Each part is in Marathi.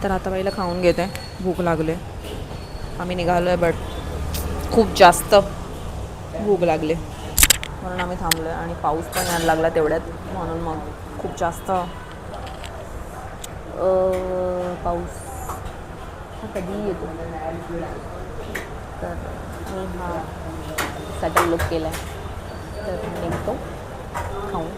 तर आता पहिलं खाऊन घेते, भूक लागले. आम्ही निघालो आहे बट खूप जास्त भूक लागली म्हणून आम्ही थांबलो आहे. आणि पाऊस पण यायला लागला तेवढ्यात, म्हणून मग खूप जास्त पाऊस हा कधी येतो. तर मी हा सॅटल लुक केला आहे, तर निघतो खाऊन.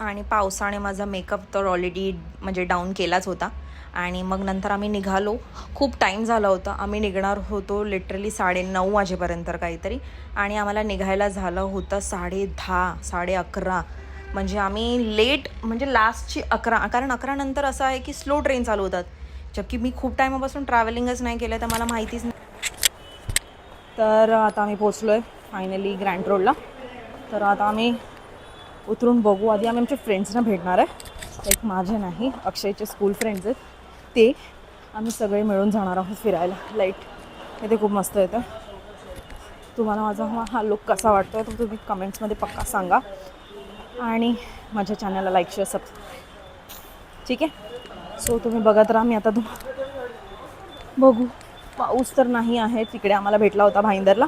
आणि पावसाने माझा मेकअप तर ऑलरेडी म्हणजे डाऊन केलाच होता. आणि मग नंतर आम्ही निघालो. खूप टाईम झाला होता. आम्ही निघणार होतो लिटरली 9:30 वाजेपर्यंत काहीतरी, आणि आम्हाला निघायला झालं होतं 10:30 11:30. म्हणजे आम्ही लेट म्हणजे लास्टची 11, कारण 11 नंतर असं आहे की स्लो ट्रेन चालू होतात. जबकी मी खूप टायमापासून ट्रॅव्हलिंगच नाही केलं, तर मला माहितीच नाही. तर आता आम्ही पोचलो आहे फायनली ग्रँड रोडला. तर आता आम्ही उतरून बघू. आधी आम्ही आमच्या फ्रेंड्सना भेटणार आहे. एक माझे नाही, अक्षयचे स्कूल फ्रेंड्स आहेत ते. आम्ही सगळे मिळून जाणार आहोत फिरायला. लाईट इथे खूप मस्त येतं. तुम्हाला माझा हा लुक कसा वाटतो आहे तर तुम्ही कमेंट्समध्ये पक्का सांगा. आणि माझ्या चॅनलला लाईक शेअर ठीक आहे. सो तुम्ही बघत राहा. मी आता बघू. पाऊस तर नाही आहे तिकडे, आम्हाला भेटला होता भाईंदरला,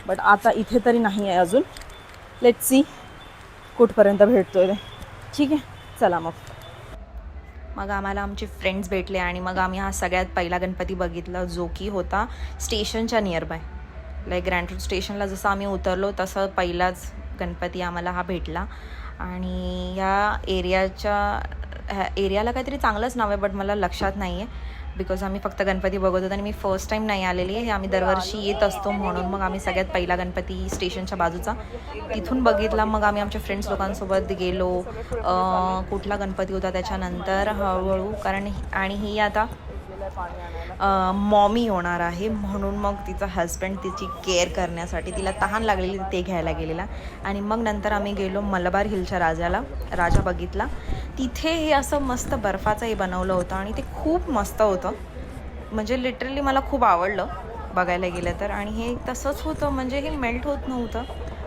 बट आता इथे तरी नाही आहे अजून. लेट्स सी कुठपर्यंत भेटतोय ते. ठीक आहे, चला मग आम्हाला आमचे फ्रेंड्स भेटले आणि मग आम्ही हा सगळ्यात पहिला गणपती बघितला, जो की होता स्टेशनच्या नियरबाय. लाईक ग्रँड रोड स्टेशनला जसं आम्ही उतरलो तसं पहिलाच गणपती आम्हाला हा भेटला. आणि ह्या एरियाला काहीतरी चांगलंच नाव आहे, बट मला लक्षात नाही आहे, बिकॉज आम्ही फक्त गणपती बघत होतो आणि मी फर्स्ट टाईम नाही आलेली आहे. आम्ही दरवर्षी येत असतो, म्हणून मग आम्ही सगळ्यात पहिला गणपती स्टेशनच्या बाजूचा तिथून बघितला. मग आम्ही आमच्या फ्रेंड्स लोकांसोबत गेलो. कुठला गणपती होता त्याच्यानंतर हळूहळू, कारण आणि ही आता मॉमी होणार आहे, म्हणून मग तिचा हस्बंड तिची केअर करण्यासाठी, तिला तहान लागलेली ते घ्यायला गेलेला. आणि मग नंतर आम्ही गेलो मलबार हिलच्या राजा बघितला. तिथे हे असं मस्त बर्फाचं हे बनवलं होतं आणि ते खूप मस्त होतं. म्हणजे लिटरली मला खूप आवडलं बघायला गेलं तर. आणि हे तसंच होतं, म्हणजे हे मेल्ट होत नव्हतं.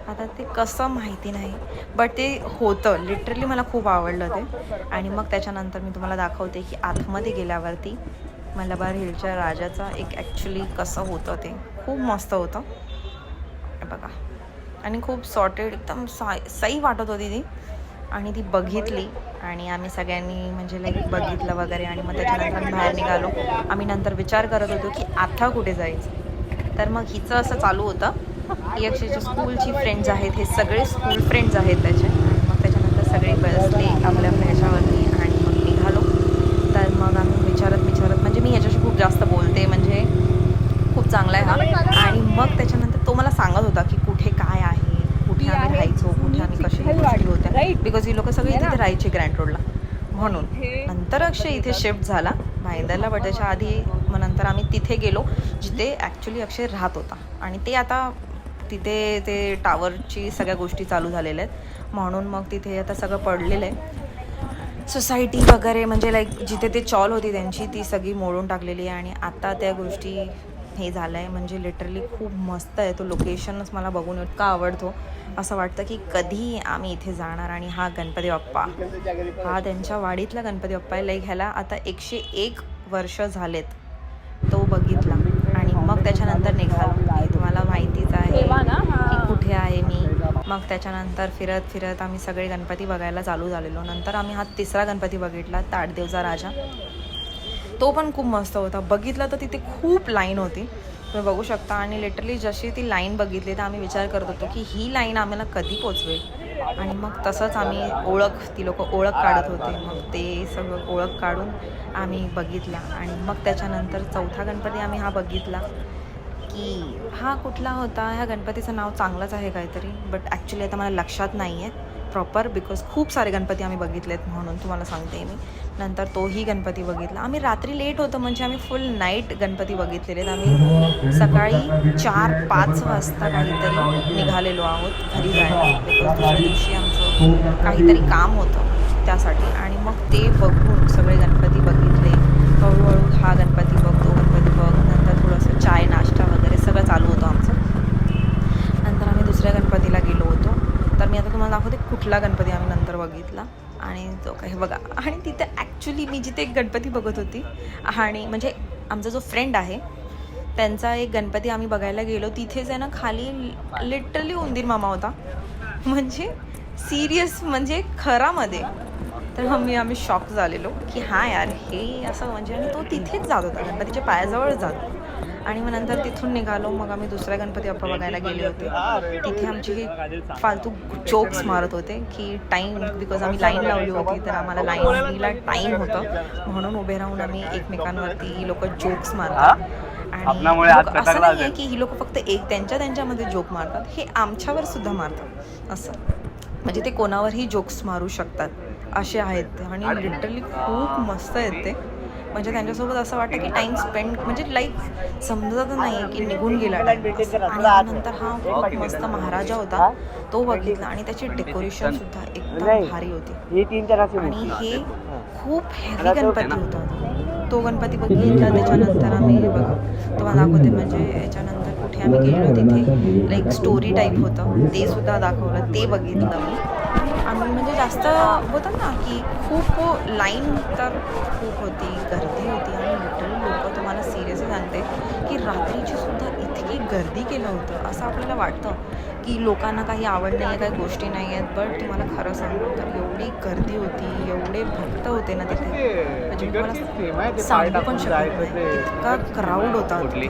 आता ते कसं माहिती नाही, बट ते होतं लिटरली. मला खूप आवडलं ते. आणि मग त्याच्यानंतर मी तुम्हाला दाखवते की आतमध्ये गेल्यावरती मलबार हिलच्या राजाचा एक ॲक्च्युली कसं होतं ते खूप मस्त होतं बघा. आणि खूप सॉर्टेड एकदम सही वाटत होती ती. आणि ती बघितली आणि आम्ही सगळ्यांनी म्हणजे लाईक बघितलं वगैरे. आणि मग त्याच्यानंतर आम्ही बाहेर निघालो. आम्ही नंतर विचार करत होतो की आता कुठे जायचं. तर मग हिचं असं चालू होतं, ही अक्षयची स्कूलची फ्रेंड्स आहेत, हे सगळे स्कूल फ्रेंड्स आहेत त्याचे. आणि मग त्याच्यानंतर सगळे बसले आपल्या ह्याच्यावरती आणि मग निघालो. तर मग आम्ही विचारत म्हणजे मी ह्याच्याशी खूप जास्त बोलते, म्हणजे खूप चांगला आहे हा. आणि मग त्याच्यानंतर तो मला सांगत होता की कुठे काय आहे, कुठे आम्ही राहायचो, कुठे आम्ही कशी गोष्टी होत्या, बिकॉज ही लोक सगळे तिथे राहायचे ग्रँड रोडला. म्हणून नंतर अक्षय इथे शिफ्ट झाला भाईंदरला, बट त्याच्या आधी मग नंतर आम्ही तिथे गेलो जिथे ॲक्च्युली अक्षय राहत होता. आणि ते आता तिथे ते टावरची सगळ्या गोष्टी चालू झालेल्या आहेत, म्हणून मग तिथे आता सगळं पडलेलं आहे. सोसायटी वगैरे म्हणजे लाईक जिथे ते चॉल होती त्यांची ती सगळी मोडून टाकलेली आहे. आणि आता त्या गोष्टी हे झालं आहे. म्हणजे लिटरली खूप मस्त आहे तो लोकेशनच. मला बघून इतका आवडतो, असं वाटतं की कधी आम्ही इथे जाणार. आणि हा गणपती बाप्पा, हा त्यांच्या वाडीतला गणपती बाप्पा आहे. लाईक ह्याला आता 101 वर्ष झालेत. तो बघितला आणि मग त्याच्यानंतर निघालो. तुम्हाला माहितीच आहे की कुठे आहे मी. मग त्याच्यानंतर फिरत आम्ही सगळे गणपती बघायला चालू झालेलो. नंतर आम्ही हा तिसरा गणपती बघितला, ताडदेवचा राजा. तो पण खूप मस्त होता. बघितला तर तिथे खूप लाईन होती, तुम्ही बघू शकता. आणि लिटरली जशी ती लाईन बघितली तर आम्ही विचार करत होतो की ही लाईन आम्हाला कधी पोचवेल. आणि मग तसंच आम्ही ती लोक ओळख काढत होते. मग ते सगळं ओळख काढून आम्ही बघितला. आणि मग त्याच्यानंतर चौथा गणपती आम्ही हा बघितला की हा कुठला होता. ह्या गणपतीचं नाव चांगलंच आहे काहीतरी, बट ॲक्च्युली आता मला लक्षात नाही आहे प्रॉपर, बिकॉज खूप सारे गणपती आम्ही बघितलेत म्हणून तुम्हाला सांगते मी. नंतर तोही गणपती बघितला. आम्ही रात्री लेट होतं, म्हणजे आम्ही फुल नाईट गणपती बघितलेले आहेत. आम्ही सकाळी 4-5 वाजता काहीतरी निघालेलो आहोत घरी जायला, बिकॉज दुसऱ्या दिवशी आमचं काहीतरी काम होतं त्यासाठी. आणि मग ते बघून सगळे गणपती बघितले. हळूहळू हा गणपती बघ, तो गणपती बघ. नंतर थोडंसं चाय नाश्ता वगैरे सगळं चालू होतं आमचं. नंतर आम्ही दुसऱ्या गणपतीला गेलो होतो. तर मी आता तुम्हाला दाखवते कुठला गणपती आम्ही नंतर बघितला. आणि जो काही बघा. आणि तिथे ॲक्च्युली मी जिथे एक गणपती बघत होती आणि म्हणजे आमचा जो फ्रेंड आहे त्यांचा एक गणपती आम्ही बघायला गेलो, तिथेच आहे ना खाली लिटरली उंदीर मामा होता. म्हणजे सिरियस, म्हणजे खरामध्ये. तर आम्ही शॉक झालेलो की हां यार हे असं म्हणजे. आणि तो तिथेच जात होता, गणपतीच्या पायाजवळ जात. आणि मग नंतर तिथून निघालो, मग आम्ही दुसऱ्या गणपती बाप्पा बघायला गेले होते. तिथे आमचे हे फालतू जोक्स मारत होते की टाईम, बिकॉज आम्ही लाईन लावली होती तर आम्हाला लाईनला टाईम होतं म्हणून उभे राहून आम्ही एकमेकांवरती ही लोक जोक्स मारतात. आणि असं नाही आहे की ही लोक फक्त त्यांच्यामध्ये जोक मारतात, हे आमच्यावर सुद्धा मारतात असं. म्हणजे ते कोणावरही जोक्स मारू शकतात असे आहेत ते. आणि लिटरली खूप मस्त आहेत ते. म्हणजे त्यांच्यासोबत असं वाटतं की टाईम स्पेंड, म्हणजे लाईक समजत नाही की निघून गेला टाईम. आणि नंतर हा खूप मस्त महाराजा होता तो बघितला आणि त्याची डेकोरेशन सुद्धा एकदम भारी होती. आणि हे खूप हेवी गणपती होता. तो गणपती बघितला. त्याच्यानंतर आम्ही बघा तुम्हाला दाखवते, म्हणजे याच्यानंतर कुठे आम्ही गेलो तिथे लाईक स्टोरी टाईप होतं, ते सुद्धा दाखवलं, ते बघितलं मी. आम्ही म्हणजे जास्त होतं ना की खूप लाईन तर खूप होती, गर्दी होती. आणि लिटरली लोक, तुम्हाला सिरियसली सांगते की रात्रीची सुद्धा इतकी गर्दी केलं होतं. असं आपल्याला वाटतं की लोकांना काही आवड नाही आहे, काही गोष्टी नाही आहेत, बट तुम्हाला खरं सांगू तर एवढी गर्दी होती, एवढे भक्त होते ना तिथे, म्हणजे तुम्हाला सांगू पण शकत नाही, इतका क्राऊड होता तिथे.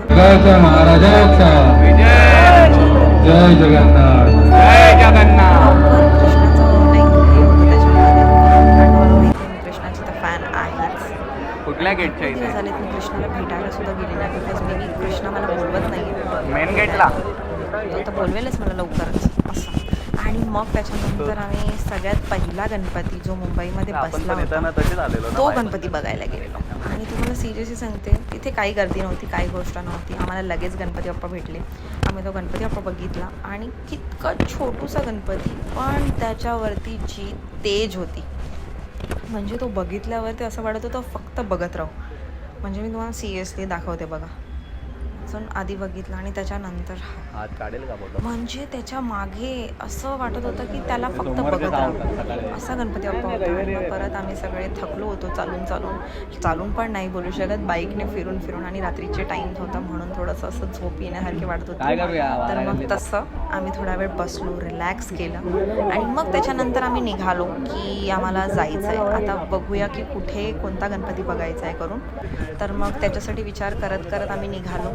जय जगन्नाथ, जय जगन्नाथ. कृष्णाचं लाईक हे होतं त्याच्यामध्ये. आणि मला माहिती आहे मी कृष्णाची तर फॅन आहेच. कुठल्या गेटच्या खूप दिवस इथे? झालेत मी कृष्णाला भेटायला सुद्धा गेली नाही, बिकॉज मी कृष्ण मला बोलवत नाही. मेन गेटला तो तर बोलवेलच मला लवकरच असं. आणि मग त्याच्यानंतर आम्ही सगळ्यात पहिला गणपती जो मुंबईमध्ये बसला होता तो गणपती बघायला गेलेलो. आणि तुम्हाला सिरियसली सांगते तिथे काही गर्दी नव्हती, काही गोष्ट नव्हती. आम्हाला लगेच गणपती बाप्पा भेटले. आम्ही तो गणपती बाप्पा बघितला आणि कितकं छोटूसा गणपती, पण त्याच्यावरती जी तेज होती, म्हणजे तो बघितल्यावरती असं वाटत होतं फक्त बघत राहू. म्हणजे मी तुम्हाला सिरियसली दाखवते बघा. अजून आधी बघितलं आणि त्याच्यानंतर हात काढेल का बोलतो? म्हणजे त्याच्या मागे असं वाटत होतं की त्याला फक्त बघत राहावं, असा गणपती बाप्पा होता. आणि मग परत आम्ही सगळे थकलो होतो चालून पण नाही बोलू शकत, बाईकने फिरून. आणि रात्रीचे टाईम होता म्हणून थोडंसं असं झोप येण्यासारखे वाटत होतं. तर मग तसं आम्ही थोडा वेळ बसलो, रिलॅक्स केलं. आणि मग त्याच्यानंतर आम्ही निघालो की आम्हाला जायचं आहे आता, बघूया की कुठे कोणता गणपती बघायचा आहे करून. तर मग त्याच्यासाठी विचार करत आम्ही निघालो.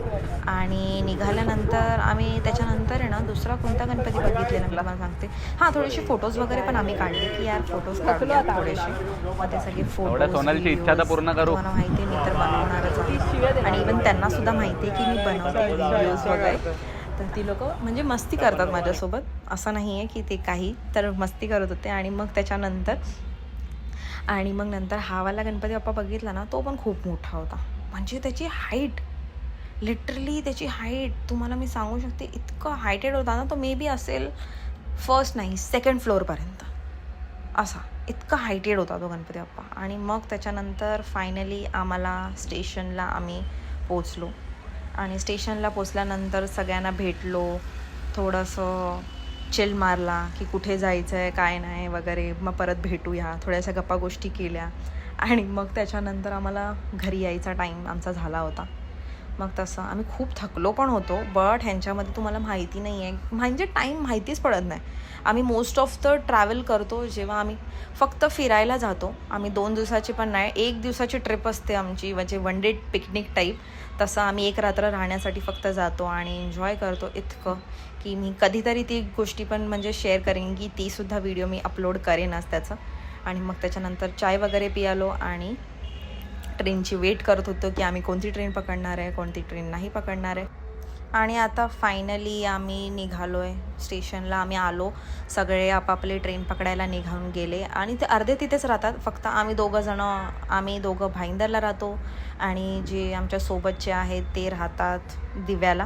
आणि निघाल्यानंतर आम्ही त्याच्यानंतर आहे ना दुसरा कोणता गणपती बघितलेला मी तुम्हाला सांगते. हां, थोडेसे फोटोज वगैरे पण आम्ही काढले की यार फोटोज काढूया थोडेसे. मग ते सगळे फोटोज, सोनालीची इच्छा तर पूर्ण करू. तुम्हाला माहिती आहे मी तर बनवणारच आहे. आणि इवन त्यांना सुद्धा माहिती आहे की मी बनवते व्हिडिओज वगैरे. तर ती लोक म्हणजे मस्ती करतात माझ्यासोबत, असं नाही आहे की ते काही, तर मस्ती करत होते. आणि मग नंतर हा वाला गणपती बाप्पा बघितला ना, तो पण खूप मोठा होता. म्हणजे त्याची हाईट, लिटरली त्याची हाईट तुम्हाला मी सांगू शकते, इतकं हायटेड होता ना तो, मे बी असेल फर्स्ट नाही सेकंड फ्लोअरपर्यंत असा, इतका हायटेड होता तो गणपती बाप्पा. आणि मग त्याच्यानंतर फायनली आम्हाला स्टेशनला आम्ही पोचलो. आणि स्टेशनला पोचल्यानंतर सगळ्यांना भेटलो, थोडंसं चिल मारला की कुठे जायचं आहे काय नाही वगैरे, मग परत भेटूया, थोड्याशा गप्पा गोष्टी केल्या. आणि मग त्याच्यानंतर आम्हाला घरी यायचा टाईम आमचा झाला होता. मग तसं आम्ही खूप थकलो पण होतो, बट ह्यांच्यामध्ये तुम्हाला माहिती नाही आहे, म्हणजे टाईम माहितीच पडत नाही. आम्ही मोस्ट ऑफ द ट्रॅव्हल करतो जेव्हा आम्ही फक्त फिरायला जातो. आम्ही 2 दिवसाची पण नाही, 1 दिवसाची ट्रिप असते आमची, म्हणजे वन डे पिकनिक टाईप. तसं आम्ही 1 रात्र राहण्यासाठी फक्त जातो आणि एन्जॉय करतो इतकं की मी कधीतरी ती गोष्टी पण म्हणजे शेअर करेन, की तीसुद्धा व्हिडिओ मी अपलोड करेनच त्याचं. आणि मग त्याच्यानंतर चाय वगैरे पियालो आणि ट्रेनची वेट करत होतो की आम्ही कोणती ट्रेन पकडणार आहे, कोणती ट्रेन नाही पकडणार आहे. आणि आता फायनली आम्ही निघालो आहे स्टेशनला. आम्ही आलो, सगळे आपापले ट्रेन पकडायला निघाऊन गेले. आणि ते अर्धे तिथेच राहतात, फक्त आम्ही दोघं भाईंदरला राहतो आणि जे आमच्या सोबतचे आहेत ते राहतात दिव्याला.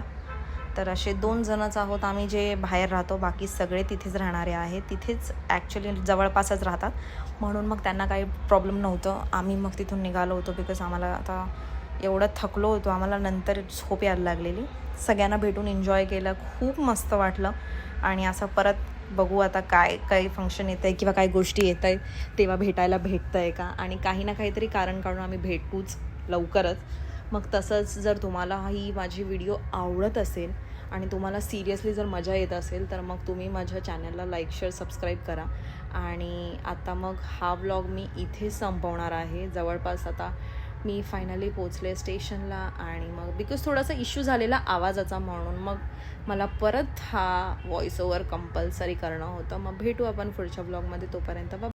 तर असे 2 जणच आहोत आम्ही जे बाहेर राहतो, बाकी सगळे तिथेच राहणारे आहेत, तिथेच ॲक्च्युली जवळपासच राहतात. म्हणून मग त्यांना काही प्रॉब्लेम नव्हतं. आम्ही मग तिथून निघालो होतो बिकॉज आम्हाला आता एवढं थकलो होतो, आम्हाला नंतर झोप यायला लागलेली. सगळ्यांना भेटून एन्जॉय केलं, खूप मस्त वाटलं. आणि असं परत बघू आता काय काही फंक्शन येतं आहे किंवा काही गोष्टी येत आहेत तेव्हा भेटायला भेटतं आहे का, आणि काही ना काहीतरी कारण काढून आम्ही भेटूच लवकरच. मग तसंच जर तुम्हाला ही माझी व्हिडिओ आवडत असेल आणि तुम्हाला सिरियसली जर मजा येत असेल तर मग तुम्ही माझ्या चॅनलला लाईक शेअर सबस्क्राईब करा. आणि आता मग हा व्लॉग मी इथे संपवणार आहे. जवळपास आता मी फायनली पोचले स्टेशनला, आणि मग बिकॉज थोडासा इश्यू झालेला आवाजाचा म्हणून मग मला परत हा व्हॉइस ओव्हर कंपल्सरी करणं होतं. मग भेटू आपण पुढच्या ब्लॉगमध्ये. तोपर्यंत